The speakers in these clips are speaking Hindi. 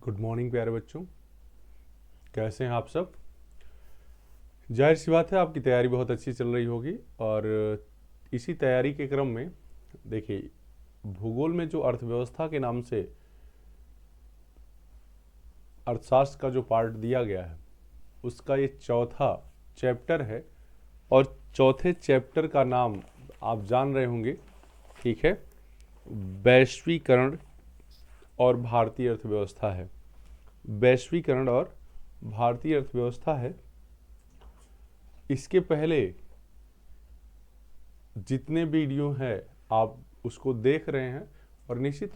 गुड मॉर्निंग प्यारे बच्चों, कैसे हैं आप सब। जाहिर सी बात है आपकी तैयारी बहुत अच्छी चल रही होगी। और इसी तैयारी के क्रम में देखिए, भूगोल में जो अर्थव्यवस्था के नाम से अर्थशास्त्र का जो पार्ट दिया गया है उसका ये चौथा चैप्टर है। और चौथे चैप्टर का नाम आप जान रहे होंगे, ठीक है, वैश्वीकरण और भारतीय अर्थव्यवस्था है। वैश्वीकरण और भारतीय अर्थव्यवस्था है। इसके पहले जितने वीडियो हैं आप उसको देख रहे हैं और निश्चित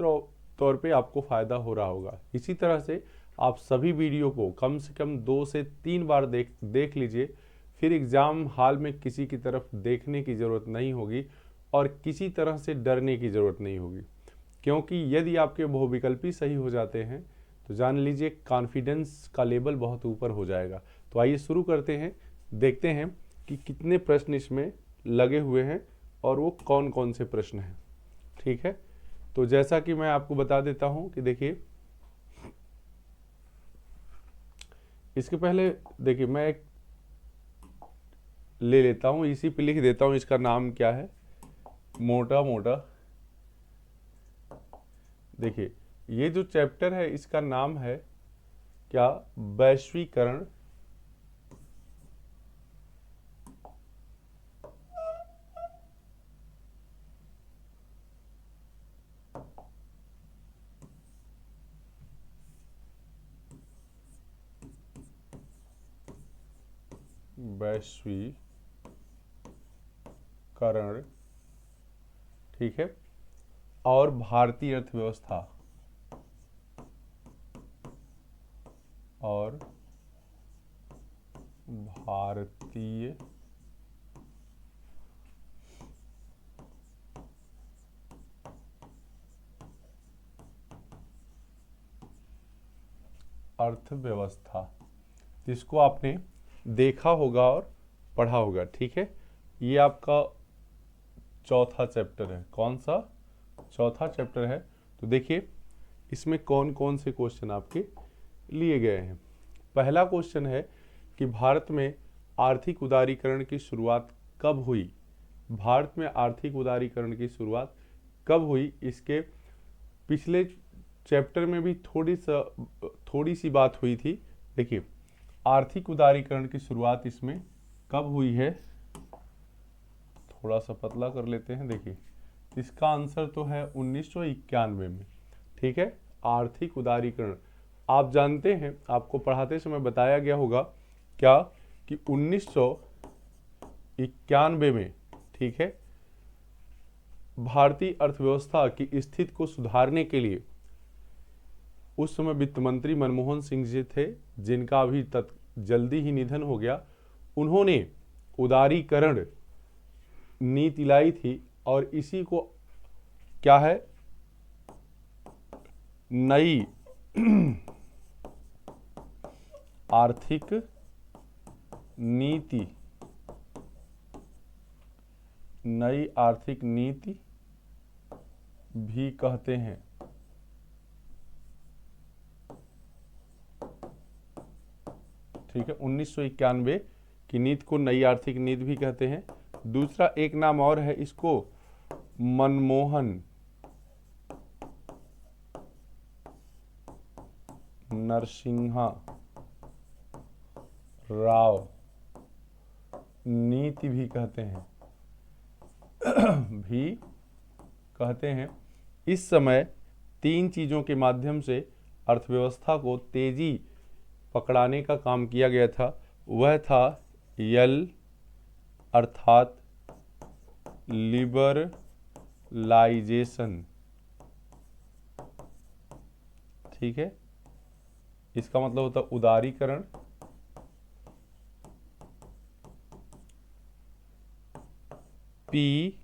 तौर पे आपको फ़ायदा हो रहा होगा। इसी तरह से आप सभी वीडियो को कम से कम 2 से 3 बार देख लीजिए। फिर एग्ज़ाम हॉल में किसी की तरफ देखने की ज़रूरत नहीं होगी और किसी तरह से डरने की ज़रूरत नहीं होगी, क्योंकि यदि आपके बहुविकल्पी सही हो जाते हैं तो जान लीजिए कॉन्फिडेंस का लेवल बहुत ऊपर हो जाएगा। तो आइए शुरू करते हैं, देखते हैं कि कितने प्रश्न इसमें लगे हुए हैं और वो कौन कौन से प्रश्न हैं। ठीक है, तो जैसा कि मैं आपको बता देता हूं कि देखिए, इसके पहले देखिए मैं एक ले लेता हूं, इसी पे लिख देता हूं इसका नाम क्या है, मोटा मोटा। देखिए, ये जो चैप्टर है इसका नाम है क्या, वैश्वीकरण वैश्वीकरण, ठीक है, और भारतीय अर्थव्यवस्था और भारतीय अर्थव्यवस्था, जिसको आपने देखा होगा और पढ़ा होगा। ठीक है, ये आपका चौथा चैप्टर है। कौन सा? चौथा चैप्टर है। तो देखिए इसमें कौन कौन से क्वेश्चन आपके लिए गए हैं। पहला क्वेश्चन है कि भारत में आर्थिक उदारीकरण की शुरुआत कब हुई। भारत में आर्थिक उदारीकरण की शुरुआत कब हुई, इसके पिछले चैप्टर में भी थोड़ी सी बात हुई थी। देखिए, आर्थिक उदारीकरण की शुरुआत इसमें कब हुई है, थोड़ा सा पतला कर लेते हैं। देखिए, इसका आंसर तो है 1991 में। ठीक है, आर्थिक उदारीकरण आप जानते हैं, आपको पढ़ाते समय बताया गया होगा क्या कि 1991 में, ठीक है, भारतीय अर्थव्यवस्था की स्थिति को सुधारने के लिए उस समय वित्त मंत्री मनमोहन सिंह जी थे, जिनका अभी तक जल्दी ही निधन हो गया। उन्होंने उदारीकरण नीति लाई थी और इसी को क्या है, नई आर्थिक नीति, नई आर्थिक नीति भी कहते हैं। ठीक है, 1991 की नीति को नई आर्थिक नीति भी कहते हैं। दूसरा एक नाम और है इसको, मनमोहन नरसिम्हा राव नीति भी कहते हैं भी कहते हैं। इस समय 3 चीज़ों के माध्यम से अर्थव्यवस्था को तेजी पकड़ाने का काम किया गया था। वह था यल अर्थात लिबरलाइजेशन। ठीक है, इसका मतलब होता है उदारीकरण। पी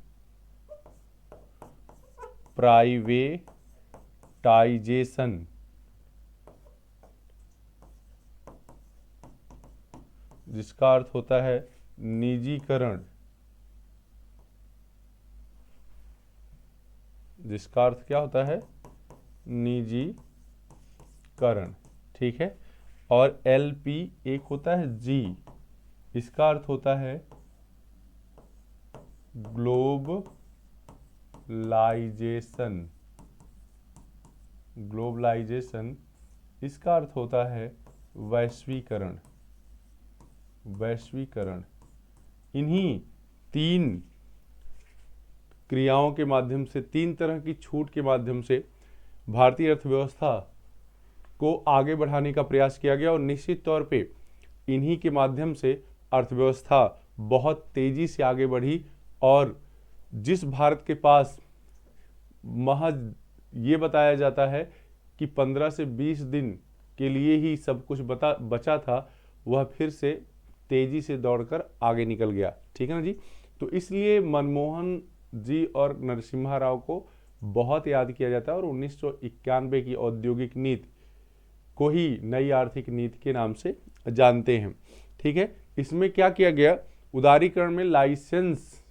प्राइवेटाइजेशन, जिसका अर्थ होता है निजीकरण, जिसका अर्थ क्या होता है, निजीकरण। वैश्वीकरण, ठीक है। और LP एक होता है G, इसका अर्थ होता है ग्लोबलाइजेशन। ग्लोबलाइजेशन इसका अर्थ होता है वैश्वीकरण। वैश्वीकरण, इन्हीं तीन क्रियाओं के माध्यम से, तीन तरह की छूट के माध्यम से भारतीय अर्थव्यवस्था को आगे बढ़ाने का प्रयास किया गया। और निश्चित तौर पे इन्हीं के माध्यम से अर्थव्यवस्था बहुत तेजी से आगे बढ़ी। और जिस भारत के पास महज ये बताया जाता है कि 15 से 20 दिन के लिए ही सब कुछ बचा था, वह फिर से तेजी से दौड़कर आगे निकल गया, ठीक है ना जी। तो इसलिए मनमोहन जी और नरसिम्हा राव को बहुत याद किया जाता है और 1991 की औद्योगिक नीति को ही नई आर्थिक नीति के नाम से जानते हैं, ठीक है। इसमें क्या किया गया, उदारीकरण में लाइसेंस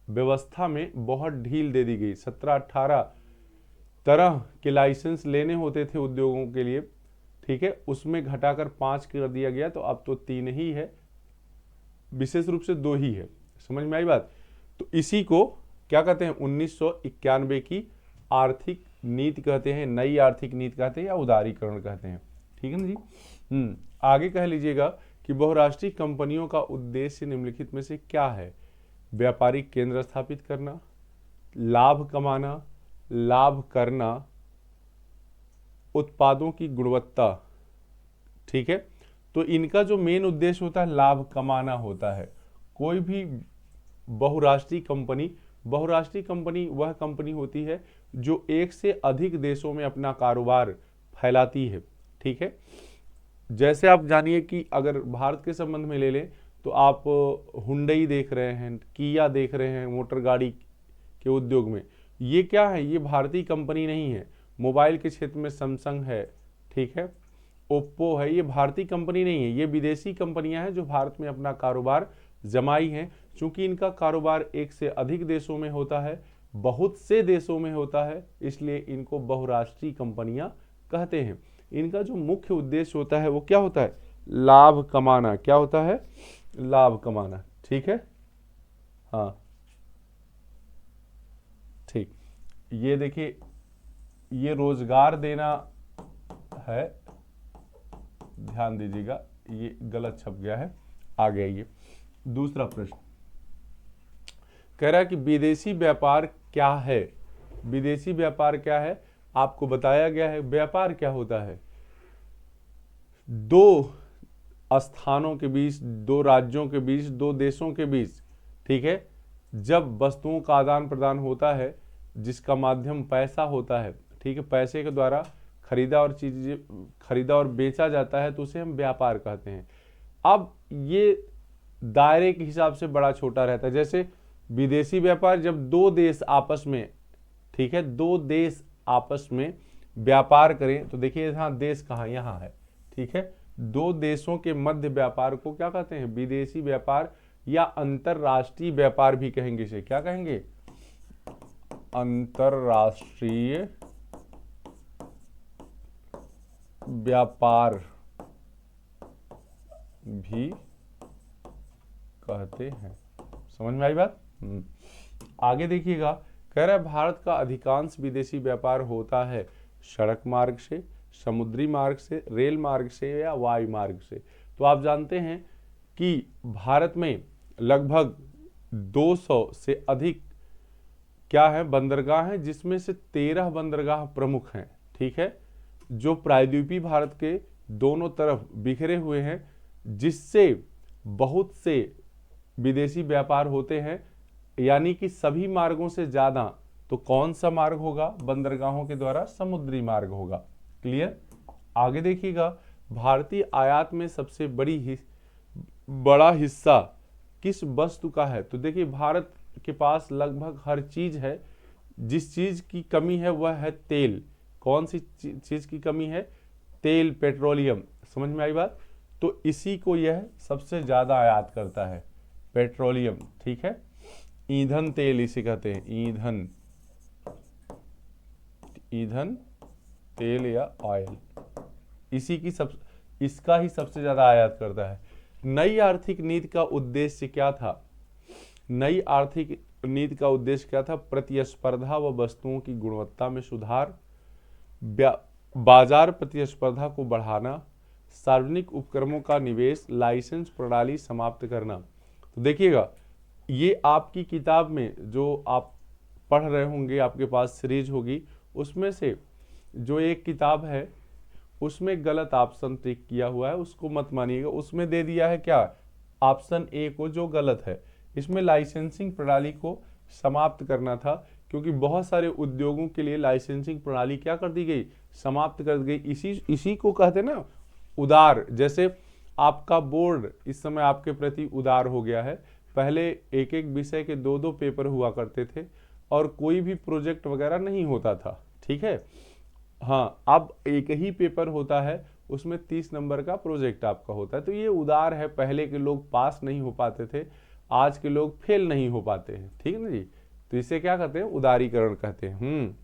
व्यवस्था में बहुत ढील दे दी गई। 17-18 तरह के लाइसेंस लेने होते थे उद्योगों के लिए, ठीक है, उसमें घटाकर 5 कर दिया गया, तो अब तो 3 ही है, विशेष रूप से 2 ही है। समझ में आई बात। तो इसी को क्या कहते हैं, 1991 की आर्थिक नीति कहते हैं, नई आर्थिक नीति कहते हैं या उदारीकरण कहते हैं, ठीक है ना जी। आगे कह लीजिएगा कि बहुराष्ट्रीय कंपनियों का उद्देश्य निम्नलिखित में से क्या है। व्यापारिक केंद्र स्थापित करना, लाभ कमाना, लाभ करना, उत्पादों की गुणवत्ता, ठीक है। तो इनका जो मेन उद्देश्य होता है लाभ कमाना होता है। कोई भी बहुराष्ट्रीय कंपनी वह कंपनी होती है जो एक से अधिक देशों में अपना कारोबार फैलाती है, ठीक है। जैसे आप जानिए कि अगर भारत के संबंध में ले लें तो आप हुंडई देख रहे हैं, किया देख रहे हैं, मोटर गाड़ी के उद्योग में, ये क्या है, ये भारतीय कंपनी नहीं है। मोबाइल के क्षेत्र में सैमसंग है, ठीक है, ओप्पो है, ये भारतीय कंपनी नहीं है, ये विदेशी कंपनियां हैं जो भारत में अपना कारोबार जमाई हैं। चूंकि इनका कारोबार एक से अधिक देशों में होता है, बहुत से देशों में होता है, इसलिए इनको बहुराष्ट्रीय कंपनियां कहते हैं। इनका जो मुख्य उद्देश्य होता है वो क्या होता है, लाभ कमाना। क्या होता है, लाभ कमाना, ठीक है। हाँ ठीक, ये देखिए, ये रोजगार देना है, ध्यान दीजिएगा, ये गलत छप गया है, आ गया। ये दूसरा प्रश्न कह रहा है कि विदेशी व्यापार क्या है। विदेशी व्यापार क्या है, आपको बताया गया है। व्यापार क्या होता है, दो स्थानों के बीच, दो राज्यों के बीच, दो देशों के बीच, ठीक है, जब वस्तुओं का आदान प्रदान होता है जिसका माध्यम पैसा होता है, ठीक है, पैसे के द्वारा खरीदा और बेचा जाता है, तो उसे हम व्यापार कहते हैं। अब ये दायरे के हिसाब से बड़ा छोटा रहता है। जैसे विदेशी व्यापार, जब दो देश आपस में, ठीक है, दो देश आपस में व्यापार करें, तो देखिए यहाँ देश कहाँ, यहाँ है, ठीक है, दो देशों के मध्य व्यापार को क्या कहते हैं, विदेशी व्यापार या अंतरराष्ट्रीय व्यापार भी कहेंगे। इसे क्या कहेंगे, अंतरराष्ट्रीय व्यापार भी कहते हैं। समझ में आई बात। आगे देखिएगा, कह रहा है भारत का अधिकांश विदेशी व्यापार होता है सड़क मार्ग से, समुद्री मार्ग से, रेल मार्ग से या वायु मार्ग से। तो आप जानते हैं कि भारत में लगभग 200 से अधिक क्या है, बंदरगाह हैं, जिसमें से 13 बंदरगाह प्रमुख हैं, ठीक है, जो प्रायद्वीपीय भारत के दोनों तरफ बिखरे हुए हैं, जिससे बहुत से विदेशी व्यापार होते हैं। यानी कि सभी मार्गों से ज्यादा तो कौन सा मार्ग होगा, बंदरगाहों के द्वारा समुद्री मार्ग होगा। क्लियर। आगे देखिएगा, भारतीय आयात में सबसे बड़ा हिस्सा किस वस्तु का है। तो देखिए भारत के पास लगभग हर चीज है, जिस चीज की कमी है वह है तेल। कौन सी चीज की कमी है, तेल, पेट्रोलियम। समझ में आई बात। तो इसी को यह सबसे ज्यादा आयात करता है, पेट्रोलियम, ठीक है, ईंधन तेल इसे कहते हैं, ईंधन तेल या ऑयल। इसका ही सबसे ज्यादा आयात करता है। नई आर्थिक नीति का उद्देश्य क्या था? नई आर्थिक नीति का उद्देश्य क्या था? प्रतिस्पर्धा व वस्तुओं की गुणवत्ता में सुधार, बाजार प्रतिस्पर्धा को बढ़ाना, सार्वजनिक उपक्रमों का निवेश, लाइसेंस प्रणाली समाप्त करना। तो देखिएगा, ये आपकी किताब में जो आप पढ़ रहे होंगे, आपके पास सीरीज होगी, उसमें से जो एक किताब है उसमें गलत ऑप्शन टिक किया हुआ है, उसको मत मानिएगा। उसमें दे दिया है क्या? ऑप्शन ए को, जो गलत है। इसमें लाइसेंसिंग प्रणाली को समाप्त करना था, क्योंकि बहुत सारे उद्योगों के लिए लाइसेंसिंग प्रणाली क्या कर दी गई? समाप्त कर दी गई। इसी को कहते हैं ना उदार। जैसे आपका बोर्ड इस समय आपके प्रति उदार हो गया है। पहले एक एक विषय के 2-2 पेपर हुआ करते थे और कोई भी प्रोजेक्ट वगैरह नहीं होता था, ठीक है। हाँ, अब एक ही पेपर होता है, उसमें 30 नंबर का प्रोजेक्ट आपका होता है। तो ये उदार है। पहले के लोग पास नहीं हो पाते थे, आज के लोग फेल नहीं हो पाते हैं, ठीक है ना जी। तो इसे क्या कहते हैं? उदारीकरण कहते हैं।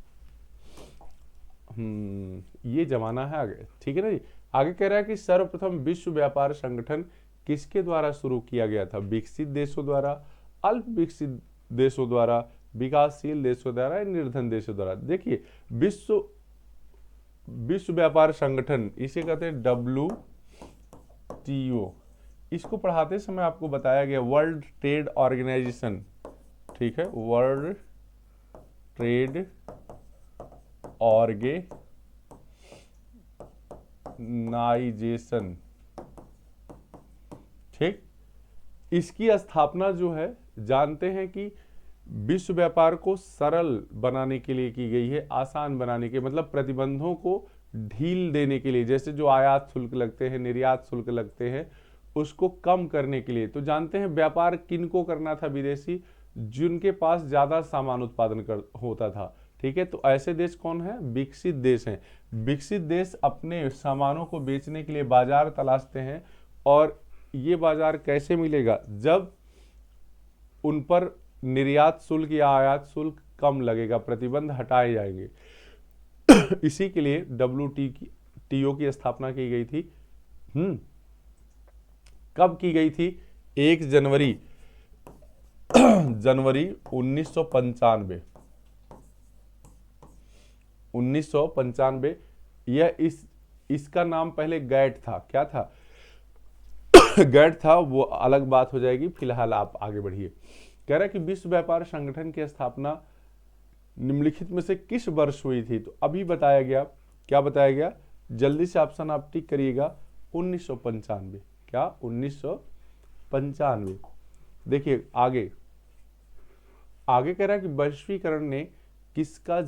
ये जमाना है आगे, ठीक है ना जी। आगे कह रहा है कि सर्वप्रथम विश्व व्यापार संगठन किसके द्वारा शुरू किया गया था? विकसित देशों द्वारा, अल्प विकसित देशों द्वारा, विकासशील देशों द्वारा, निर्धन देशों द्वारा। देखिए, विश्व व्यापार संगठन, इसे कहते हैं WTO। इसको पढ़ाते समय आपको बताया गया वर्ल्ड ट्रेड ऑर्गेनाइजेशन, ठीक है, वर्ल्ड ट्रेड ऑर्गेनाइजेशन, ठीक। इसकी स्थापना जो है, जानते हैं कि विश्व व्यापार को सरल बनाने के लिए की गई है, आसान बनाने के, मतलब प्रतिबंधों को ढील देने के लिए। जैसे जो आयात शुल्क लगते हैं, निर्यात शुल्क लगते हैं, उसको कम करने के लिए। तो जानते हैं व्यापार किनको करना था? विदेशी, जिनके पास ज्यादा सामान उत्पादन होता था, ठीक है। तो ऐसे देश कौन है? विकसित देश हैं। विकसित देश अपने सामानों को बेचने के लिए बाजार तलाशते हैं, और ये बाजार कैसे मिलेगा? जब उन पर निर्यात शुल्क या आयात शुल्क कम लगेगा, प्रतिबंध हटाए जाएंगे। इसी के लिए WTO की स्थापना की गई थी। कब की गई थी? 1 जनवरी 1995। 1995। यह इसका नाम पहले गैट था। क्या था? गैट था, वो अलग बात हो जाएगी, फिलहाल आप आगे बढ़िए। कह रहा है कि विश्व व्यापार संगठन की स्थापना निम्नलिखित में से किस वर्ष हुई थी? तो अभी बताया गया। क्या बताया गया? जल्दी से ऑप्शन आप टिक करिएगा। 1995। क्या? 1995। देखिए आगे कह रहा है कि वैश्वीकरण ने किसका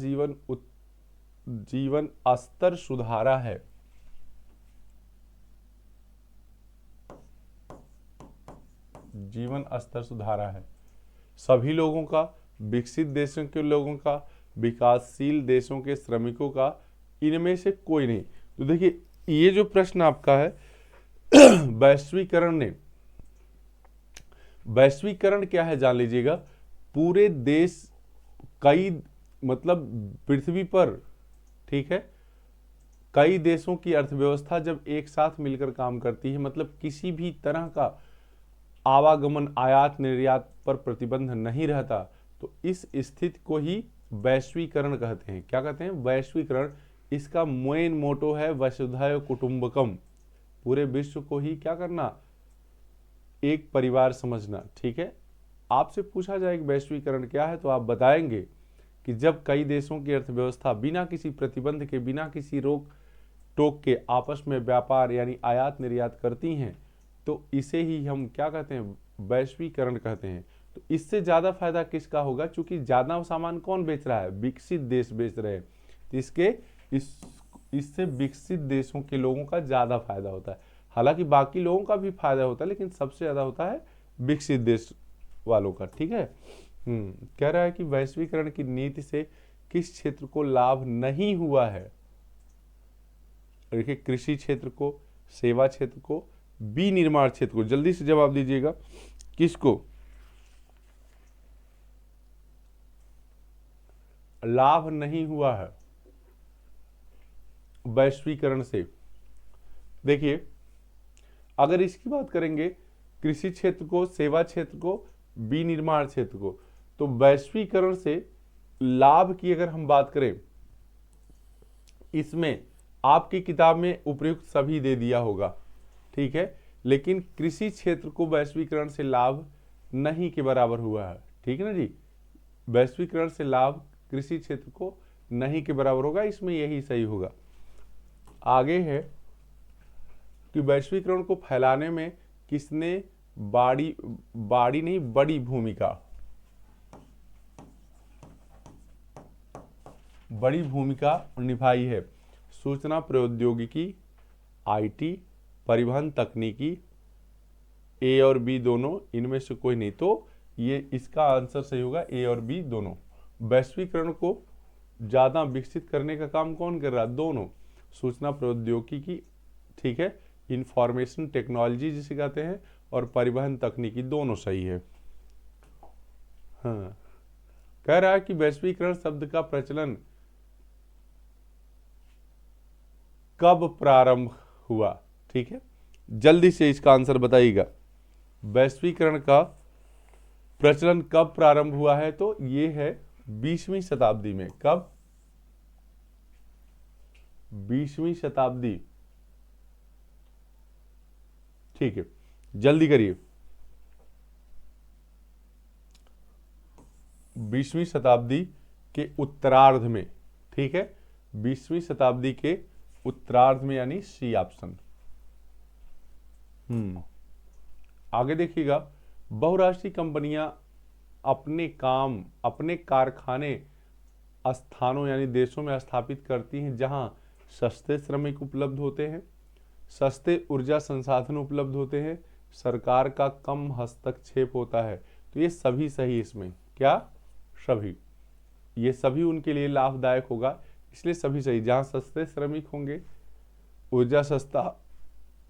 जीवन स्तर सुधारा है? जीवन स्तर सुधारा है सभी लोगों का, विकसित देशों के लोगों का, विकासशील देशों के श्रमिकों का, इनमें से कोई नहीं। तो देखिए, ये जो प्रश्न आपका है, वैश्वीकरण क्या है जान लीजिएगा। पूरे देश, कई, मतलब पृथ्वी पर, ठीक है, कई देशों की अर्थव्यवस्था जब एक साथ मिलकर काम करती है, मतलब किसी भी तरह का आवागमन, आयात निर्यात पर प्रतिबंध नहीं रहता, तो इस स्थिति को ही वैश्वीकरण कहते हैं। क्या कहते हैं? वैश्वीकरण। इसका मेन मोटो है वसुधैव कुटुंबकम। पूरे विश्व को ही क्या करना? एक परिवार समझना, ठीक है। आपसे पूछा जाए कि वैश्वीकरण क्या है, तो आप बताएंगे कि जब कई देशों की अर्थव्यवस्था बिना किसी प्रतिबंध के, बिना किसी रोक टोक के आपस में व्यापार यानी आयात निर्यात करती हैं, तो इसे ही हम क्या कहते हैं? वैश्वीकरण कहते हैं। तो इससे ज्यादा फायदा किसका होगा? क्योंकि ज्यादा सामान कौन बेच रहा है? विकसित देश बेच रहे हैं। तो इससे विकसित देशों के लोगों का ज्यादा फायदा होता है। हालांकि बाकी लोगों का भी फायदा होता है, लेकिन सबसे ज्यादा होता है विकसित देश वालों का, ठीक है। कह रहा है कि वैश्वीकरण की नीति से किस क्षेत्र को लाभ नहीं हुआ है? देखिए, कृषि क्षेत्र को, सेवा क्षेत्र को, विनिर्माण क्षेत्र को। जल्दी से जवाब दीजिएगा, किसको लाभ नहीं हुआ है वैश्वीकरण से? देखिए, अगर इसकी बात करेंगे कृषि क्षेत्र को, सेवा क्षेत्र को, विनिर्माण क्षेत्र को, तो वैश्वीकरण से लाभ की अगर हम बात करें, इसमें आपकी किताब में उपयुक्त सभी दे दिया होगा, ठीक है, लेकिन कृषि क्षेत्र को वैश्वीकरण से लाभ नहीं के बराबर हुआ है, ठीक है ना जी। वैश्वीकरण से लाभ कृषि क्षेत्र को नहीं के बराबर होगा, इसमें यही सही होगा। आगे है कि वैश्वीकरण को फैलाने में किसने बड़ी भूमिका निभाई है। सूचना प्रौद्योगिकी, आईटी, परिवहन तकनीकी, ए और बी दोनों, इनमें से कोई नहीं। तो ये इसका आंसर सही होगा, ए और बी दोनों। वैश्वीकरण को ज़्यादा विकसित करने का काम कौन कर रहा है? दोनों। सूचना प्रौद्योगिकी, ठीक है, इंफॉर्मेशन टेक्नोलॉजी जिसे कहते हैं, और परिवहन तकनीकी, दोनों सही है। हाँ, कह रहा है कि वैश्वीकरण शब्द का प्रचलन कब प्रारंभ हुआ, ठीक है, जल्दी से इसका आंसर बताइएगा। वैश्वीकरण का प्रचलन कब प्रारंभ हुआ है? तो ये है 20वीं शताब्दी में। कब? 20वीं शताब्दी, ठीक है, जल्दी करिए। 20वीं शताब्दी के उत्तरार्ध में, ठीक है, 20वीं शताब्दी के उत्तरार्ध में, यानी सी ऑप्शन। आगे देखिएगा, बहुराष्ट्रीय कंपनियां अपने कारखाने स्थानों यानी देशों में स्थापित करती हैं जहां सस्ते श्रमिक उपलब्ध होते हैं, सस्ते ऊर्जा संसाधन उपलब्ध होते हैं, सरकार का कम हस्तक्षेप होता है। तो ये सभी सही, इसमें क्या सभी, ये सभी उनके लिए लाभदायक होगा, इसलिए सभी सही। जहां सस्ते श्रमिक होंगे,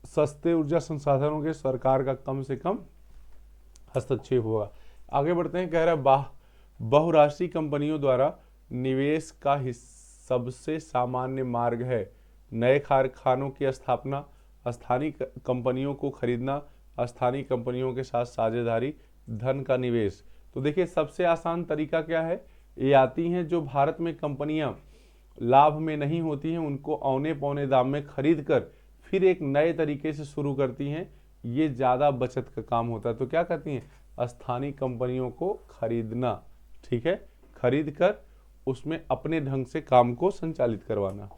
सस्ते ऊर्जा संसाधन होंगे, सरकार का कम से कम हस्तक्षेप होगा। आगे बढ़ते हैं, कह रहा है बहुराष्ट्रीय कंपनियों द्वारा निवेश का सबसे सामान्य मार्ग है नए कारखानों की स्थापना, स्थानीय कंपनियों को खरीदना, स्थानीय कंपनियों के साथ साझेदारी, धन का निवेश। तो देखिए, सबसे आसान तरीका क्या है? ये आती हैं जो भारत में कंपनियां लाभ में नहीं होती हैं, उनको औने पौने दाम में खरीद कर फिर एक नए तरीके से शुरू करती हैं, ये ज़्यादा बचत का काम होता है। तो क्या कहती हैं? स्थानीय कंपनियों को खरीदना, ठीक है, खरीद कर उसमें अपने ढंग से काम को संचालित करवाना।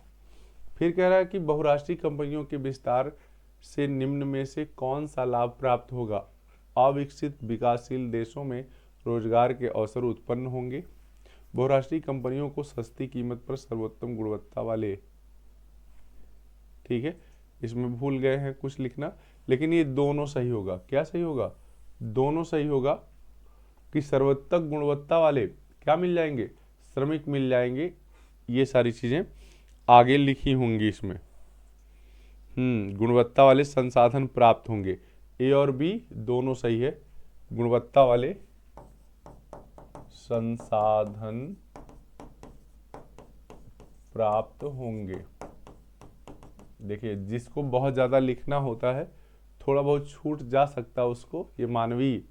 फिर कह रहा है कि बहुराष्ट्रीय कंपनियों के विस्तार से निम्न में से कौन सा लाभ प्राप्त होगा? अविकसित विकासशील देशों में रोजगार के अवसर उत्पन्न होंगे, बहुराष्ट्रीय कंपनियों को सस्ती कीमत पर सर्वोत्तम गुणवत्ता वाले, ठीक है, इसमें भूल गए हैं कुछ लिखना, लेकिन ये दोनों सही होगा। क्या सही होगा? दोनों सही होगा कि सर्वोत्तम गुणवत्ता वाले क्या मिल जाएंगे? श्रमिक मिल जाएंगे। ये सारी चीजें आगे लिखी होंगी इसमें। गुणवत्ता वाले संसाधन प्राप्त होंगे, ए और बी दोनों सही है। गुणवत्ता वाले संसाधन प्राप्त होंगे। देखिए, जिसको बहुत ज़्यादा लिखना होता है, थोड़ा बहुत छूट जा सकता है उसको, ये मानवीय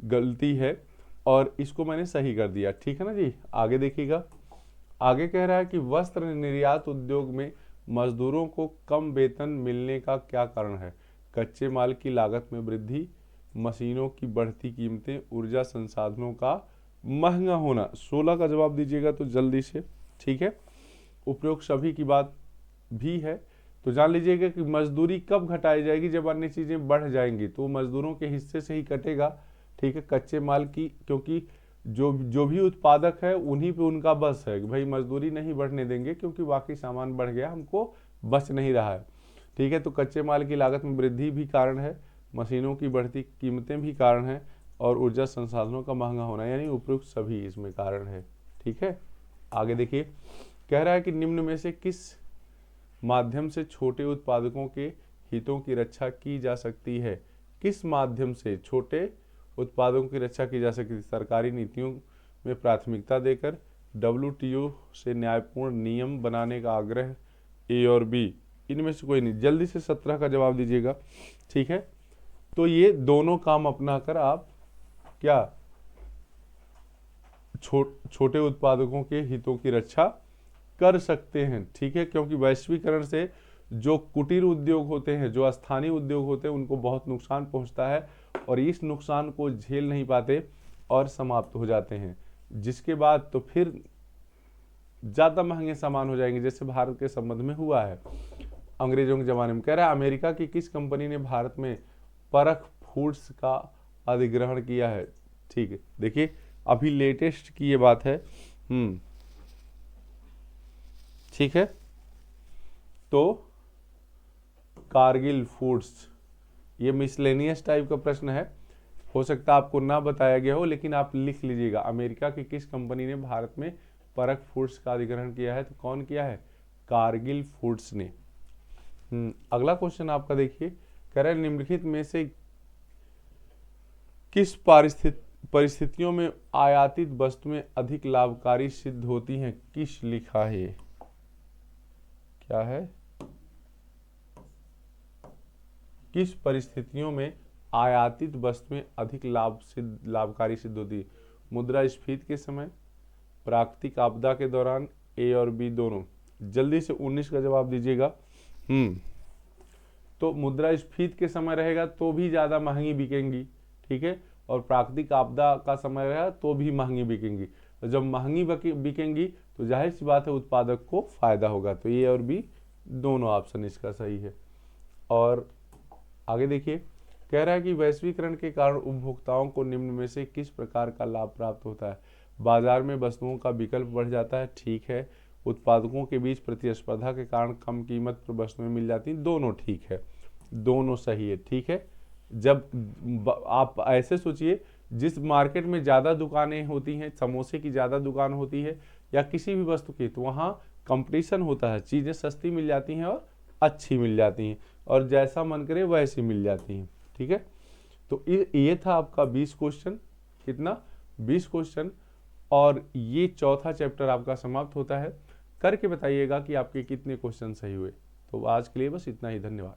गलती है, और इसको मैंने सही कर दिया, ठीक है ना जी। आगे देखिएगा, आगे कह रहा है कि वस्त्र निर्यात उद्योग में मजदूरों को कम वेतन मिलने का क्या कारण है? कच्चे माल की लागत में वृद्धि, मशीनों की बढ़ती कीमतें, ऊर्जा संसाधनों का महंगा होना। 16 का जवाब दीजिएगा तो जल्दी से, ठीक है। उपरोक्त सभी की बात भी है, तो जान लीजिएगा कि मजदूरी कब घटाई जाएगी? जब अन्य चीज़ें बढ़ जाएंगी, तो मजदूरों के हिस्से से ही कटेगा, ठीक है, कच्चे माल की, क्योंकि जो भी उत्पादक है उन्हीं पे उनका बस है कि भाई मजदूरी नहीं बढ़ने देंगे, क्योंकि बाकी सामान बढ़ गया, हमको बच नहीं रहा है, ठीक है। तो कच्चे माल की लागत में वृद्धि भी कारण है, मशीनों की बढ़ती कीमतें भी कारण है, और ऊर्जा संसाधनों का महंगा होना, यानी उपयुक्त सभी इसमें कारण है, ठीक है। आगे देखिए, कह रहा है कि निम्न में से किस माध्यम से छोटे उत्पादकों के हितों की रक्षा की जा सकती है? किस माध्यम से छोटे उत्पादकों की रक्षा की जा सकती है? सरकारी नीतियों में प्राथमिकता देकर, WTO से न्यायपूर्ण नियम बनाने का आग्रह, ए और बी इनमें से कोई नहीं, जल्दी से 17 का जवाब दीजिएगा। ठीक है, तो ये दोनों काम अपना कर आप क्या छोटे उत्पादकों के हितों की रक्षा कर सकते हैं। ठीक है, क्योंकि वैश्वीकरण से जो कुटीर उद्योग होते हैं, जो स्थानीय उद्योग होते हैं, उनको बहुत नुकसान पहुंचता है और इस नुकसान को झेल नहीं पाते और समाप्त हो जाते हैं, जिसके बाद तो फिर ज़्यादा महंगे सामान हो जाएंगे, जैसे भारत के संबंध में हुआ है अंग्रेजों के ज़माने में। कह रहा है अमेरिका की किस कंपनी ने भारत में परख फूड्स का अधिग्रहण किया है। ठीक है, देखिए अभी लेटेस्ट की ये बात है। ठीक है, तो कारगिल फूड्स, ये मिसलेनियस टाइप का प्रश्न है, हो सकता है आपको ना बताया गया हो, लेकिन आप लिख लीजिएगा अमेरिका की किस कंपनी ने भारत में परख फूड्स का अधिग्रहण किया है, तो कौन किया है, कारगिल फूड्स ने। अगला क्वेश्चन आपका देखिए, कह रहा है निम्नलिखित में से किस परिस्थितियों में आयातित वस्तुएं अधिक लाभकारी सिद्ध होती हैं। किस लिखा है, क्या है, किस परिस्थितियों में आयातित वस्तुएं अधिक लाभकारी सिद्ध होती है। मुद्रास्फीति के समय, प्राकृतिक आपदा के दौरान, ए और बी दोनों। जल्दी से 19 का जवाब दीजिएगा। तो मुद्रास्फीति के समय रहेगा तो भी ज़्यादा महंगी बिकेंगी। ठीक है, और प्राकृतिक आपदा का समय रहेगा तो भी महंगी बिकेंगी। तो जब महंगी बिकेंगी तो जाहिर सी बात है उत्पादक को फायदा होगा। तो ए और बी दोनों ऑप्शन इसका सही है। और आगे देखिए, कह रहा है कि वैश्वीकरण के कारण उपभोक्ताओं को निम्न में से किस प्रकार का लाभ प्राप्त होता है। बाजार में वस्तुओं का विकल्प बढ़ जाता है। ठीक है, उत्पादकों के बीच प्रतिस्पर्धा के कारण कम कीमत पर वस्तुएं मिल जाती हैं। दोनों ठीक है, दोनों सही है। ठीक है, जब आप ऐसे सोचिए, जिस मार्केट में ज़्यादा दुकानें होती हैं, समोसे की ज़्यादा दुकान होती है या किसी भी वस्तु की, तो वहाँ कंपटीशन होता है, चीज़ें सस्ती मिल जाती हैं और अच्छी मिल जाती हैं, और जैसा मन करे वैसी मिल जाती हैं। ठीक है, तो ये था आपका 20 क्वेश्चन। कितना, 20 क्वेश्चन, और ये चौथा चैप्टर आपका समाप्त होता है। करके बताइएगा कि आपके कितने क्वेश्चन सही हुए। तो आज के लिए बस इतना ही, धन्यवाद।